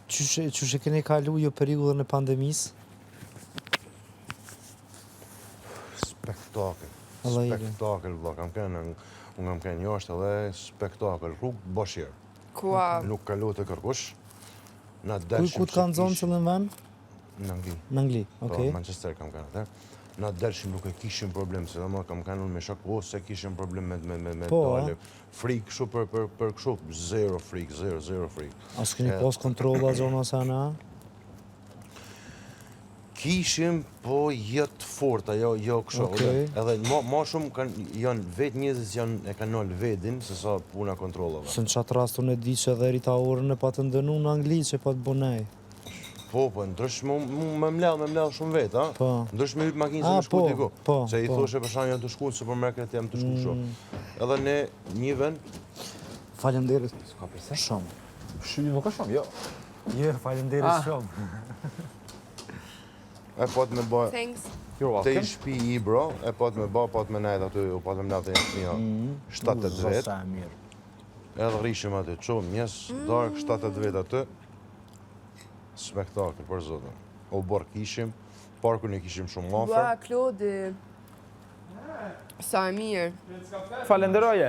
Qyshe keni kalu jo periudhën e pandemisë? Spektakel. Allah i le. Spektakel, vlla, unë kam kënë jashtë edhe spektakel, rrugë bashkërë. Kua? Nuk kalu të kërkush. Ku të kanë zonë që dhe në vend? Në Angli. Në Angli, okej. Manchester kam kanë atë. Na delshim nuk e kishim problem, se më kam kanë unë me shok, ose kishim problem me dale. Frikë kështu për kështu, zero frikë. A s'keni pas kontrolla zona sana? Kishim, po jetë forta, jo kështu. Okej. Edhe ma shumë janë vetë njerëzit e kanë nolë vedin, se sa puna kontrollave. Se në qatë rast unë e di që edhe Rita Orën e pa të ndënu në Angli që pa të bunej. Po, ndrysh me mledh shumë vetë, ha? Po. Ndrysh me hypë makinë se me shku t'i ku. Po. Se i thoshe për shkak janë të shku në supermarket, jam të shku kështu. Edhe ne një vend. Faleminderit. S'ka përse? Shumë. Shqyri nuk ka shumë, jo. Je, faleminderit shumë. E pat me ba... Thanks. You're Te i welcome. shpi i bro, e pat me ba, pat me najt aty, u pat me mlatë e një 7-8 vetë. Sa e mirë. Edhe rishim aty, qumë, njes, dark, 7-8 vetë aty. Spektakel, për zotën. O borë kishim, parkun e kishim shumë Ua, afer. Klodi. Sa e mirë. Falenderoje.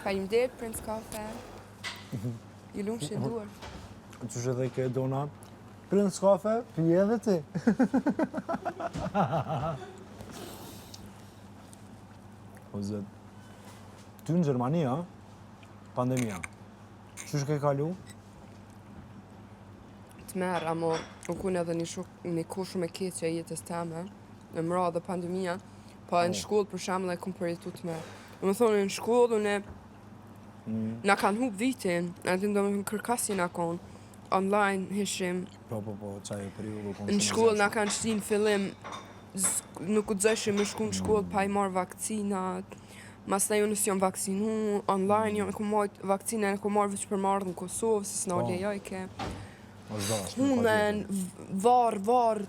Faleminderit, Prince Kafe. Ju lumë që duar. Qyshe edhe i ke donat? Prince Kafe, pije edhe ti. O zët. Ty në Gjermani, ha? Pandemia. Qyshe ke kalu? Të merë, amo u kun edhe një kohë shumë e keqe e jetës teme, në mra dhe pandemia, pa në shkollë për shembull e kom përjetu të merë. Dhe më thonë, në shkollë, na kanë hup vitin, atë do më kërkasi na konë, online hishim, Po, qaj e periudu. në shkollë na kanë shtin fillim, nuk u dzeshim me shku në shkollë pa i marrë vakcinat, mas ta ju nësë jam vaksinu, online jam e ku marrë vakcinën, e ku marrë vëq për marrë në Kosovë, se s'na lejojke. Hunen, varë,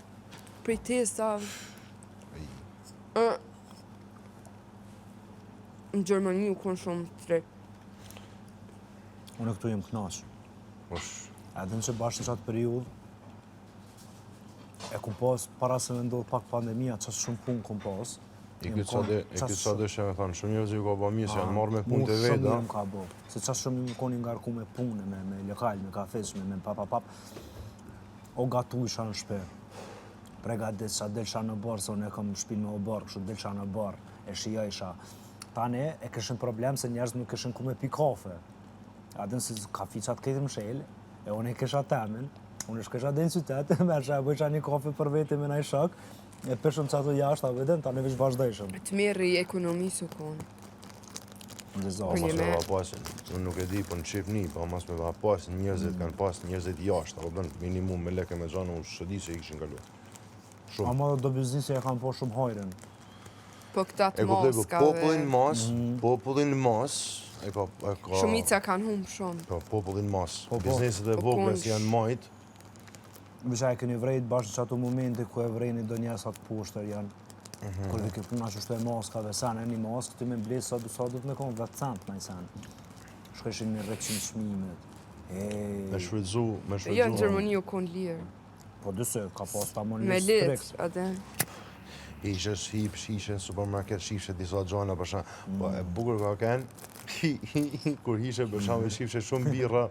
prej testave. Në Gjermani u konë shumë të drejt. Unë këtu jem knaq. Edhe në që bashkë në qatë periud, e kum pas, para se me ndodhë pak pandemia, qasë shumë punë kum pas. E këtë sa dëshë me thanë, shumë njerëz ju ka ba mirë, se janë marrë me punë të vetë, Shumë ka bo, se qasë shumë më koni ngarku me punë, me lokal, me kafes, me pap. O gatu isha në shpe. Pregadit qa delësha në barë, se unë e kam shpinë me o barë, kështu delësha në barë, e shia isha. Tane e këshin problem se njerëz nuk këshin ku me pi kafe. Adin se kafiqat këtë më shelë, e unë e kësha temen, unë është kësha dhe në qytetë, me është e bëjqa një kafe për vete me naj shok, e pëshëm që ato jashtë, a vedem, tane veç vazhdojshëm. Të mirë i ekonomisë u konë. Në Mas Për një me me- va pasin, unë nuk e di, po në Shqipni, po mas me va pasin njerëzit, kanë pas njerëzit jashtë, apo bën minimum me leke me gjanë, unë shëdi se i kishin kalu. Shumë. Ama do biznisi e kanë po shumë hajren. Po këta E të kuptoj, po maskave, popullin mas, e ka... shumica kanë humë shumë. Po, popullin mas. Po. Bizneset e Po, vogla kunsh. si janë majt, Bisha e keni vrejt bashkë që ato momente ku e vrejni do njësat poshtër janë. Kur dhe këtë puna që shtu e maskave, sen e një maskë, ty me blesë sa du të me konë 10 cent në i sen. Shkeshin me 100 shmimet. me shfrytzu, Jo, në Gjermani u konë lirë. Po dyse, ka pas ta Me monis litë, striks. atë. Ishe shqip, shishe, supermarket, shishe, disa gjana, për shkak, po e bukur ka kenë, kur hishe, për shkak, shifshe shumë birra,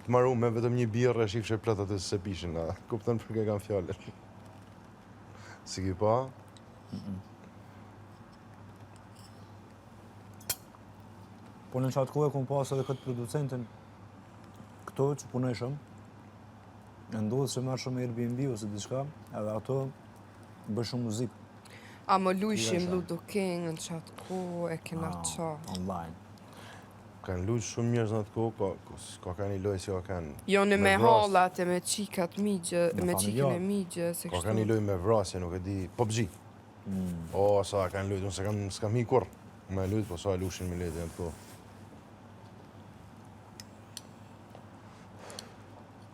të maru me vetëm një birrë, shifshe plot atë se pishin, a kupton për ke kanë fjallë. Si ki pa? Po në qatë kohë e kom pas edhe këtë producentin, këto që punojshëm, e ndodhë që marrë shumë Airbnb ose diçka, edhe ato bëj shumë muzikë. A më lujshim Ludo King në qatë kohë e kena qa. Online. Kanë luqë shumë njerëz në atë kohë, ka kanë i lojë si ka kanë... Jo në me vras. hallat e me qikat migje, me qikën e migje, se Ka kanë i kështu. lojë me vrasje, nuk e di... PUBG. O, sa kanë lojtë, unë s'kam hi kur. Me lojtë, po sa lushin me lejtë janë të kohë.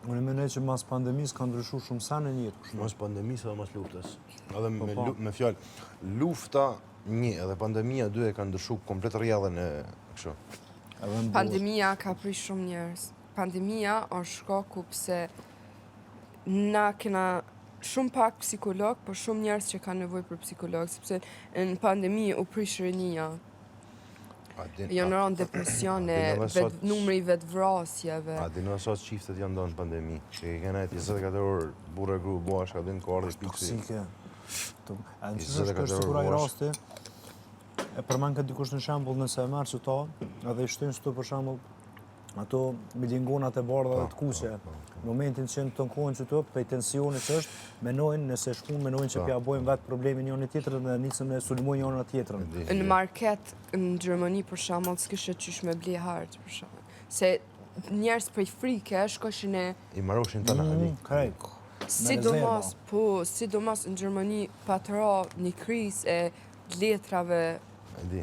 Unë mendoj që mas pandemisë ka ndryshu shumë sa në jetë. kështu. Mas pandemisë edhe mas luftës. Edhe po. me fjalë, lufta një edhe pandemia dy e kanë ndryshu komplet rrjedhën e kështu. Edhe në Pandemia ka prish shumë njerëz. pandemia është shkaku pse na kena shumë pak psikolog, por shumë njerëz që kanë nevojë për psikolog, sepse në pandemi u prish rinia. Janë rënë depresione, numri vetvrasjeve. A dino sa çiftet janë ndonë në pandemi, që i kena 24 orë burrë e gru bashkë, a din ka ardhur piksi. Toksike. A në që është sikur ai rasti, e përmend këtë dikush në shembull nëse e merr çto, edhe i shtyn çto për shembull ato milingonat e bardha dhe të kuqe. Në momentin që në tonkojnë qëto, pëj tensionit që është, menojnë, nëse shkun, menojnë që pja bojnë vetë problemin njën e tjetërën dhe nisën e sulmojnë njën e tjetërën. Në market, në Gjermani, për shembull, s'kishe qysh me ble hartë, për shembull. Se njerës prej frike, shkoshin e... I maroshin të në Krejt. Sidomos në Gjermani, patëra një kriz e letrave... E di.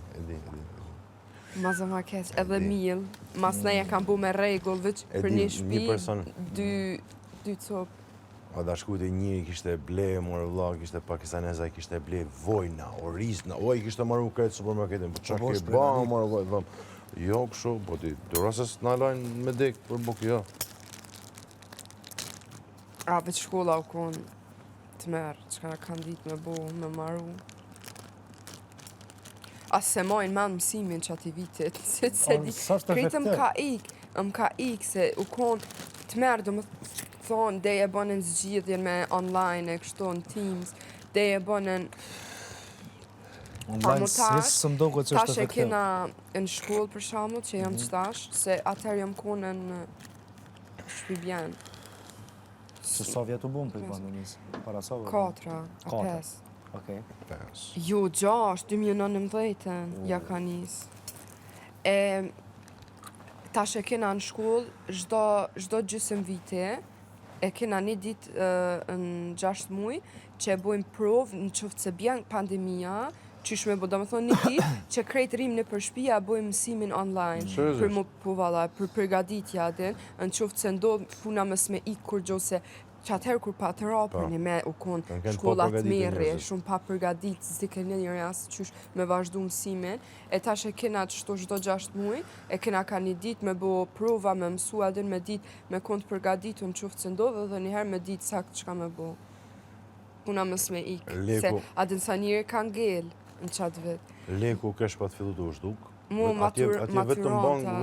Maza ma keq, edhe mil, mas neja kam bu me regull, veç për një shpi, dy copë. A da shkujt e njëri kishte ble, morë vla, kishte pakistaneza, kishte ble vojna, orizna, oj, kishte marru kretë supermarketin, po qa ke ba, morë vla, dhëm. Jo, kësho, po ti, dy rases në lajnë me dek për buk, jo. A, veç shkolla u konë të merë, që ka kanë ditë me bu, me marru. Asë se mojnë manë mësimin që ati vitit, se di, kretë më ka ik, se u konë të merë, do më thonë, dhe e bënën zgjidhjen me online e kështu në Teams, dhe e bënën Online së më dogo që është tash e kena në shkollë për shembull që jam qëtash, se atëherë jam konë në shpibjen. Se sa vjetë u bumë për pandemisë? Para sa vjetë? 4 a 5. Okej. Jo, 6, 2019 ja ka nisë. Tash e kena në shkollë, çdo gjysmë vite, e kena një ditë në 6 muaj, që e bojmë provë në qoftë se bjen pandemia, qysh me bo, do më thonë një ditë, që krejt rrim në përshpia, bojmë mësimin online, për mu povala, për përgaditja din, në qoftë se ndodhë puna mës me ikë kur gjo se, që atëherë kur pa të rapër një me u konë shkollat merri, shumë pa përgadit, zdi ke një rast qysh me vazhdu mësimin, e tash e kena çdo 6 muaj, e kena ka një ditë me bo prova, me mësu adin me ditë me konë të përgaditur në qoftë se ndodhë dhe njëherë me ditë sakt çka me bo. Puna mës me ikë, se adin sa njëri ka ngell në qatë vetë. Leku kesh pa të fillu të ushduk? Mu maturata.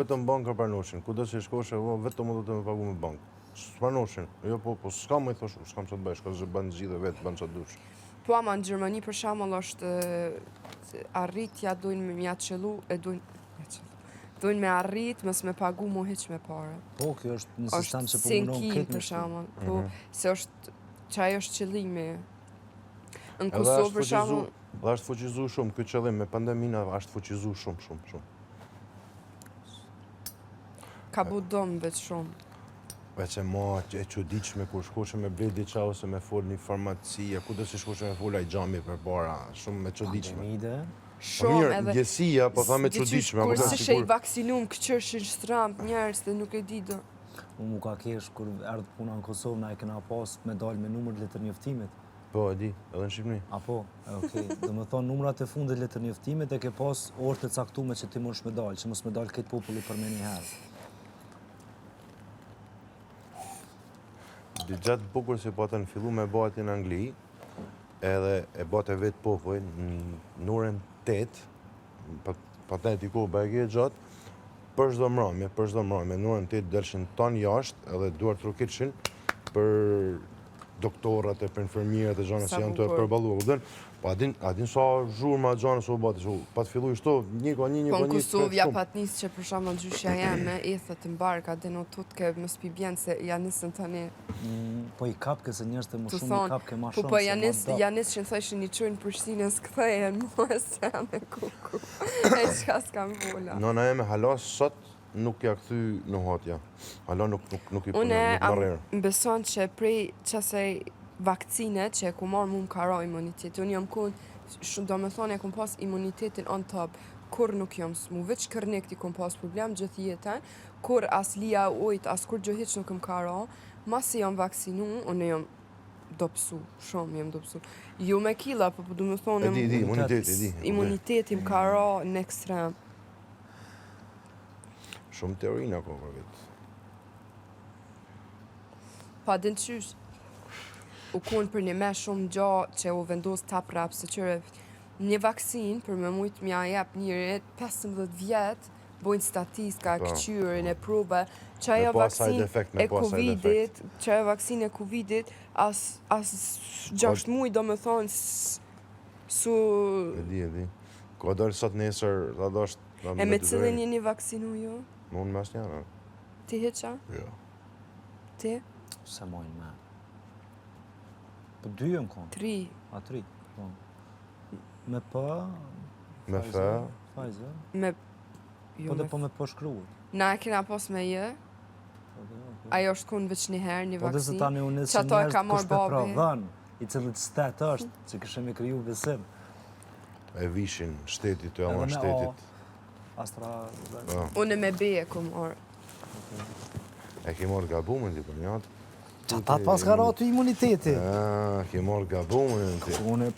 Vetëm banka pranoshin, ku do që shkoshe, vetëm do të me pagu me bankë. S'pranoshin, jo po s'ka më i thosh, s'kam që të bëjsh, ka që bënë gjithë vetë, bënë që të dush. Po ama në Gjermani për shembull është arritja dojnë me mja qëllu, dojnë me arrit, mës me pagu mu hiq me pare. Po, kjo është në sistem që po munon këtë për shembull, po, se është, qaj është qëllimi. Në Kosovë për shembull... Dhe është fuqizu shumë, këtë qëllim me pandemina është fuqizu shumë. Ka bu domë veç shumë. Veç e ma e çuditshme kur shkoshe me ble diqa ose me fol një farmacia, ku do si shkoshe me fol a i gjami për para, shumë me çuditshme. Pandemide. Shumë edhe... Ndjesia, po tha me çuditshme. Kur si shë i vaksinum, këqërshin shtramp njerës dhe nuk e di do. Mu ka kesh, kur erdhë puna në Kosovë, na e kena pas me dalë me numër letër njoftimit. Po, e di, edhe në Shqipëni. Apo, okej. Do më thonë numrat e fundit letër njoftimit e ke pas orë të caktume që ti mund me dalë, që mos me dalë këtë populli për me një herë. Gjatë bukur si po të në fillu me bati në Angli, edhe e bate vetë popull në orën 8, patenti ku bëjke e gjatë, për çdo mramje, në orën 8 delshin ton jashtë edhe duar trukitshin për doktorat e për infermierat e gjana si janë të përballuar. Po adin sa zhurma gjana su bati, pa të fillu i shto, një ka një. Po në Kosovë ja pat nisë që për shumë në gjyshja jeme, ethët në barka, dhe në tut ke më spibjen se ja nisën të një... Po i kapke se njërës të më shumë i kapke ma shumë. Po ja nisë që në thëshë një qojnë Prishtinës këthejën, mu e se me kuku. E qka s'kam vola. Nona e me halas sot nuk ja këthy në hotja. Hala nuk i marrerë. Unë beson që prej qasaj vakcine që e ku marrë mu më karo imunitet. Unë jam kun, do me thonë e kum pas imunitetin on top, kur nuk jam smu, veç kërnekt i kum pas problem gjithë jetën, kur as lija ujt, as kur gjë hiq nuk më karo, masi jam vaksinu, unë jam dopsu, shumë jam dopsu. Jo me kila, po du me thonë... Imuniteti më karo në ekstrem. Shumë teorina ko për vetë. Pa din qysh. U konë për një me shumë gjatë që u vendos tap rap se qëre një vaksin për me mujtë mja jep njëri 15 vjetë bojnë statistika, Po. këqyrin e proba, që ajo Me pa vaksin side effect, e me pa side Covidit, që ajo vaksin e Covidit, as 6 muj do me thonë su... E di. Ka dalë sot nesër, ta dosh... E me cilin jeni vaksinu ju? Unë mes njëra. Ti heqa? Jo. Ti? Se mojnë me. Po 2 jënë konë, 3. a 3. Po. Me pa... Me fe, Pfizer. Me... Po Jo, dhe po me po shkruat. na e kena pos me jë, ajo është konë veç një herë, një Po dhe se vaksin. tani unë Që si ato e njerëz ka kush marrë të babi. prodhon, i cili stet është, që këshemi kriju besim. e vishin shtetit, të Edhe ama me shtetit. Astra... Po, Unë me B e kom orë. e ke marrë gabumin ti për njëtë. Ata pas ka ratu imuniteti. Ke marrë gabumin ti. Unë